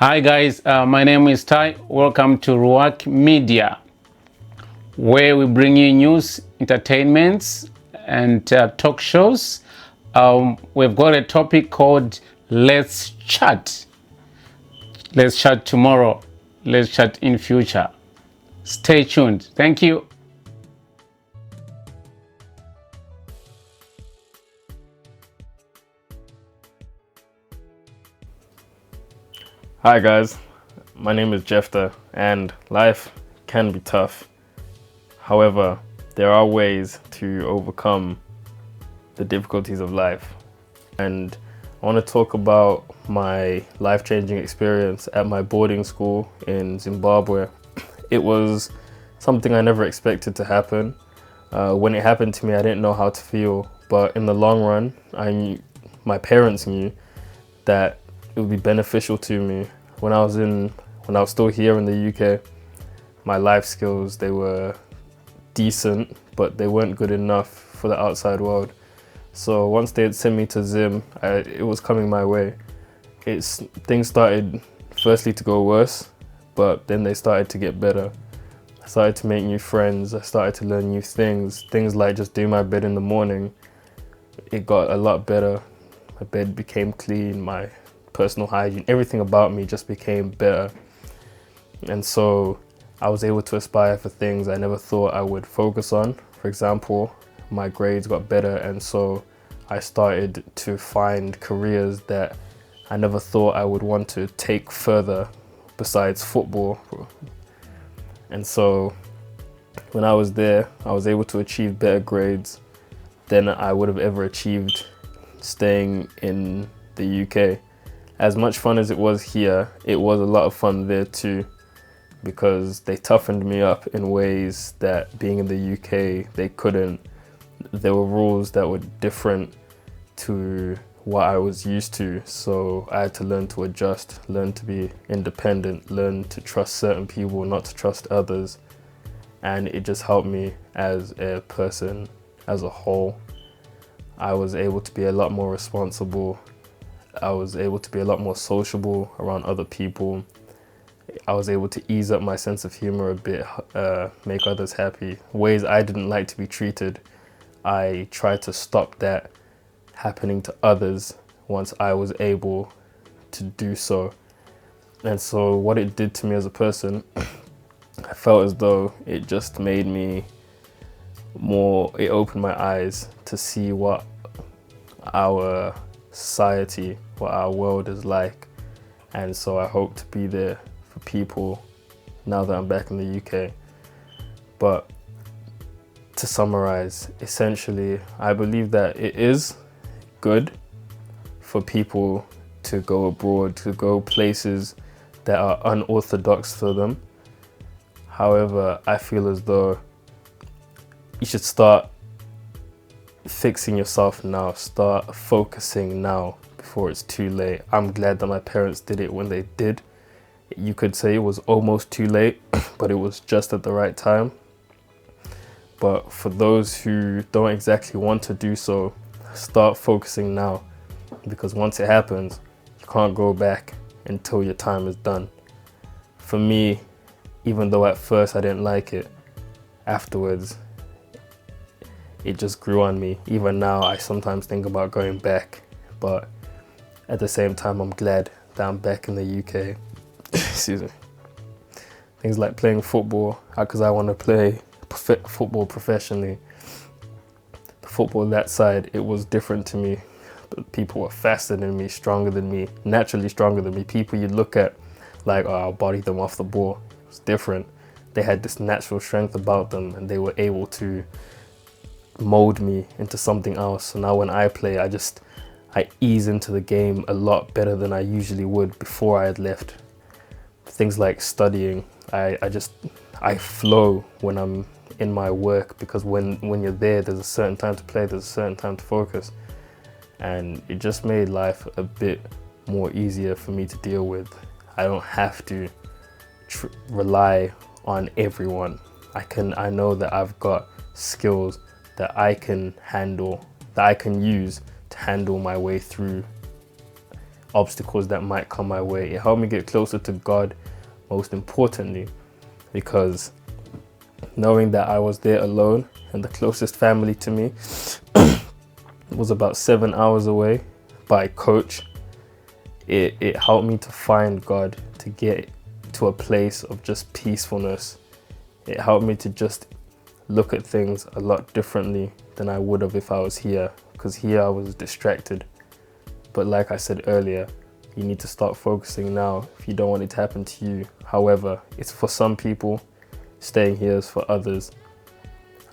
Hi guys, my name is Ty. Welcome to Ruak Media, where we bring you news, entertainments, and talk shows. We've got a topic called Let's Chat. Let's chat tomorrow. Let's chat in future. Stay tuned. Thank you. Hi guys, my name is Jay-Jephthah and life can be tough. However, there are ways to overcome the difficulties of life. And I want to talk about my life-changing experience at my boarding school in Zimbabwe. It was something I never expected to happen. When it happened to me, I didn't know how to feel, but in the long run, my parents knew that it would be beneficial to me. When I was still here in the UK, my life skills, they were decent, but they weren't good enough for the outside world. So once they had sent me to Zim, it was coming my way. Things started firstly to go worse, but then they started to get better. I started to make new friends, I started to learn new things like just doing my bed in the morning. It got a lot better. My bed became clean, my personal hygiene, everything about me just became better. And so I was able to aspire for things I never thought I would focus on. For example, my grades got better, and so I started to find careers that I never thought I would want to take further besides football. And so when I was there, I was able to achieve better grades than I would have ever achieved staying in the UK. As much fun as it was here, it was a lot of fun there too, because they toughened me up in ways that being in the UK, they couldn't. There were rules that were different to what I was used to, so I had to learn to adjust, learn to be independent, learn to trust certain people, not to trust others, and it just helped me as a person as a whole. I was able to be a lot more responsible. I was able to be a lot more sociable around other people. I was able to ease up my sense of humor a bit, make others happy. Ways I didn't like to be treated, I tried to stop that happening to others once I was able to do so. And so what it did to me as a person, I felt as though it just made me it opened my eyes to see what our society, what our world is like. And so I hope to be there for people now that I'm back in the UK. But to summarize, essentially, I believe that it is good for people to go abroad, to go places that are unorthodox for them. However, I feel as though you should start fixing yourself now, start focusing now before it's too late. I'm glad that my parents did it when they did. You could say it was almost too late, but it was just at the right time. But for those who don't exactly want to do so, start focusing now, because once it happens, you can't go back until your time is done. For me, even though at first I didn't like it, afterwards, it just grew on me. Even now, I sometimes think about going back, but at the same time, I'm glad that I'm back in the UK. Excuse me. Things like playing football, because I want to play football professionally. The football that side, it was different to me. But people were faster than me, stronger than me, naturally stronger than me. People you'd look at like, oh, I'll body them off the ball. It was different. They had this natural strength about them, and they were able to mold me into something else. So now when I play, I ease into the game a lot better than I usually would before I had left. Things like studying, I flow when I'm in my work, because when you're there's a certain time to play, there's a certain time to focus. And it just made life a bit more easier for me to deal with. I don't have to rely on everyone. I know that I've got skills that I can handle, that I can use to handle my way through obstacles that might come my way. It helped me get closer to God, most importantly, because knowing that I was there alone and the closest family to me was about 7 hours away by coach, it helped me to find God, to get to a place of just peacefulness. It helped me to just look at things a lot differently than I would have if I was here, because here I was distracted. But like I said earlier, you need to start focusing now if you don't want it to happen to you. However, it's for some people, staying here is for others.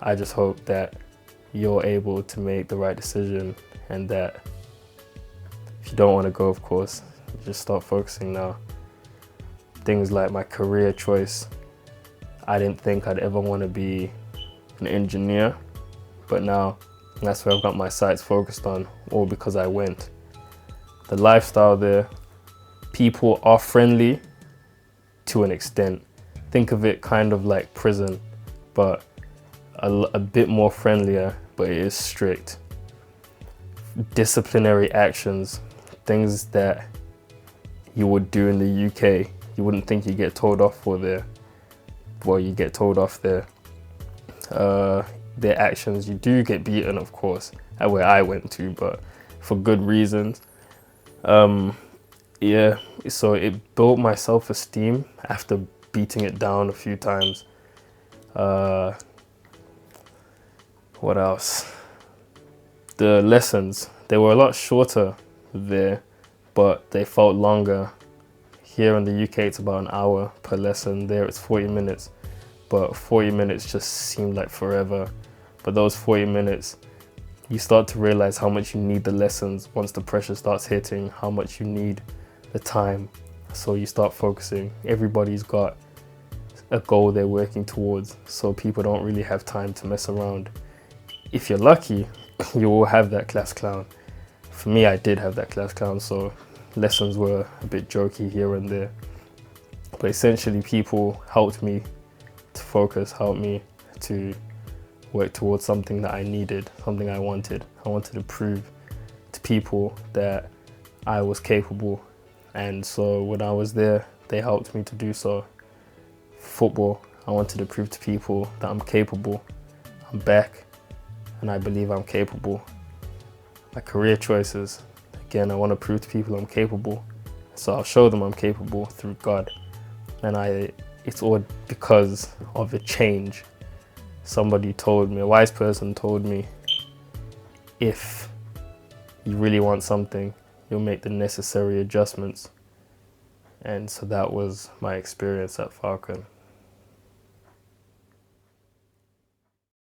I just hope that you're able to make the right decision, and that if you don't want to go, of course, just start focusing now. Things like my career choice, I didn't think I'd ever want to be an engineer, but now that's where I've got my sights focused on, all because I went. The lifestyle there, people are friendly to an extent. Think of it kind of like prison, but a bit more friendlier, but it is strict. Disciplinary actions, things that you would do in the UK, you wouldn't think you get told off for there. Well, you get told off there. Their actions, you do get beaten, of course, at where I went to, but for good reasons. Yeah, so it built my self-esteem after beating it down a few times. What else? The lessons, they were a lot shorter there, but they felt longer. Here in the UK, it's about an hour per lesson. There, it's 40 minutes, but 40 minutes just seemed like forever. But those 40 minutes, you start to realize how much you need the lessons once the pressure starts hitting, how much you need the time. So you start focusing. Everybody's got a goal they're working towards, so people don't really have time to mess around. If you're lucky, you will have that class clown. For me, I did have that class clown, so lessons were a bit jokey here and there. But essentially, people helped me to focus, helped me to work towards something that I needed, something I wanted. I wanted to prove to people that I was capable. And so when I was there, they helped me to do so. Football, I wanted to prove to people that I'm capable. I'm back, and I believe I'm capable. My career choices, again, I want to prove to people I'm capable. So I'll show them I'm capable through God. And it's all because of a change. Somebody told me, a wise person told me, if you really want something, you'll make the necessary adjustments. And so that was my experience at Falcon.